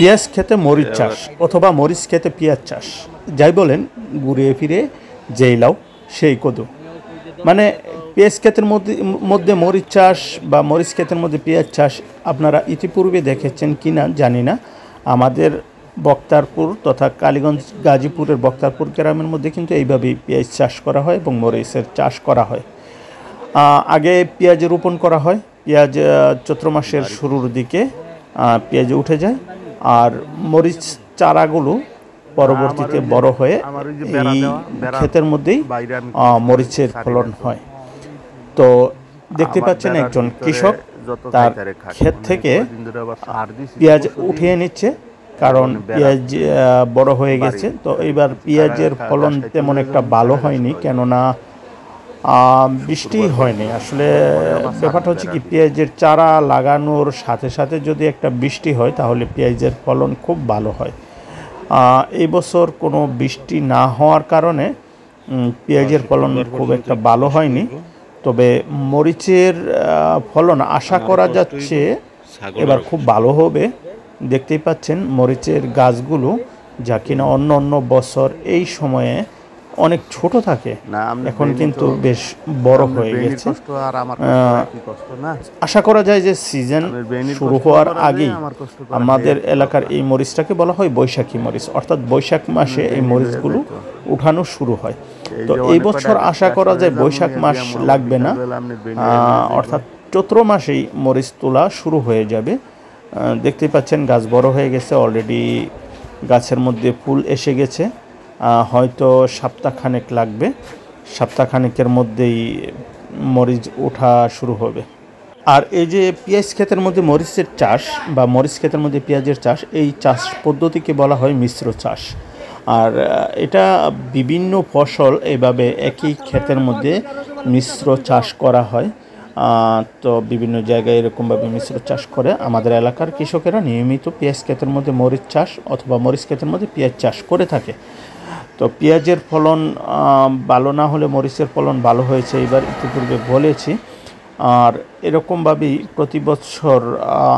পেঁয়াজ খেতে মরিচ চাষ অথবা মরিচ খেতে পেঁয়াজ চাষ, যাই বলেন ঘুরিয়ে ফিরে যেই লাও সেই কদু। মানে পেঁয়াজ ক্ষেতের মধ্যে মরিচ চাষ বা মরিচ ক্ষেতের মধ্যে পেঁয়াজ চাষ আপনারা ইতিপূর্বে দেখেছেন কি না জানি না। আমাদের বক্তারপুর তথা কালীগঞ্জ গাজীপুরের বক্তারপুর গ্রামের মধ্যে কিন্তু এইভাবেই পেঁয়াজ চাষ করা হয় এবং মরিচের চাষ করা হয়। আগে পেঁয়াজ রোপণ করা হয়, পেঁয়াজ চৈত্র মাসের শুরুর দিকে পেঁয়াজ উঠে যায়, আর মরিচ চারাগুলো পরবর্তীতে বড় হয়ে এই ক্ষেতের মধ্যেই মরিচের ফলন হয়। তো দেখতে পাচ্ছেন একজন কৃষক তার ক্ষেত থেকে পেঁয়াজ উঠিয়ে নিচ্ছে, কারণ পেঁয়াজ বড় হয়ে গেছে। তো এবার পেঁয়াজের ফলন তেমন একটা ভালো হয়নি, কেননা বৃষ্টি হয়নি। আসলে ব্যাপারটা হচ্ছে কি, পেঁয়াজের চারা লাগানোর সাথে সাথে যদি একটা বৃষ্টি হয় তাহলে পেঁয়াজের ফলন খুব ভালো হয়। এই বছর কোনো বৃষ্টি না হওয়ার কারণে পেঁয়াজের ফলন খুব একটা ভালো হয়নি। তবে মরিচের ফলন আশা করা যাচ্ছে এবার খুব ভালো হবে। দেখতেই পাচ্ছেন মরিচের গাছগুলো, যা কিনা অন্য অন্য বছর এই সময়ে অনেক ছোট থাকে, এখন কিন্তু বেশ বড় হয়ে গেছে। আশা করা যায় যে সিজন শুরু হওয়ার আগেই আমাদের এলাকার এই মরিচটাকে বলা হয় বৈশাখী মরিচ, অর্থাৎ বৈশাখ মাসে এই মরিচগুলো উঠানো শুরু হয়। তো এই বছর আশা করা যায় বৈশাখ মাস লাগবে না, অর্থাৎ চৈত্র মাসেই মরিচ তোলা শুরু হয়ে যাবে। দেখতেই পাচ্ছেন গাছ বড় হয়ে গেছে, অলরেডি গাছের মধ্যে ফুল এসে গেছে। হয়তো সপ্তাহখানেক লাগবে, সপ্তাহখানেকের মধ্যেই মরিচ ওঠা শুরু হবে। আর এই যে পেঁয়াজ ক্ষেতের মধ্যে মরিচের চাষ বা মরিচ ক্ষেতের মধ্যে পেঁয়াজের চাষ, এই চাষ পদ্ধতিকে বলা হয় মিশ্র চাষ। আর এটা বিভিন্ন ফসল এভাবে একই ক্ষেতের মধ্যে মিশ্র চাষ করা হয়। তো বিভিন্ন জায়গায় এরকমভাবে মিশ্র চাষ করে আমাদের এলাকার কৃষকেরা নিয়মিত পেঁয়াজ ক্ষেতের মধ্যে মরিচ চাষ অথবা মরিচ ক্ষেতের মধ্যে পেঁয়াজ চাষ করে থাকে। তো পেঁয়াজের ফলন ভালো না হলে মরিচের ফলন ভালো হয়েছে এবার ইতিপূর্বে বলেছি। আর এরকমভাবেই প্রতি বছর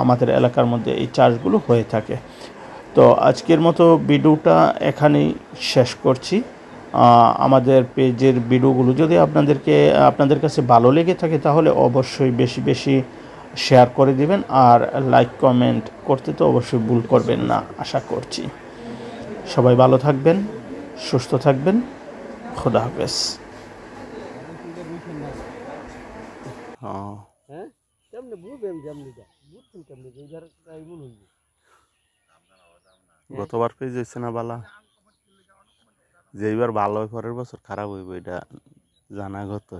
আমাদের এলাকার মধ্যে এই চাষগুলো হয়ে থাকে। তো আজকের মতো ভিডিওটা এখানেই শেষ করছি। আমাদের পেজের ভিডিওগুলো যদি আপনাদের কাছে ভালো লেগে থাকে তাহলে অবশ্যই বেশি বেশি শেয়ার করে দিবেন, আর লাইক কমেন্ট করতে তো অবশ্যই ভুল করবেন না আশা করছি। সবাই ভালো থাকবেন, সুস্থ থাকবেন, খোদা হাফেজ। গতবার পেজ হয়েছে না বালা, যে এইবার ভালো হয় পরের বছর খারাপ হইব, এটা জানা গত।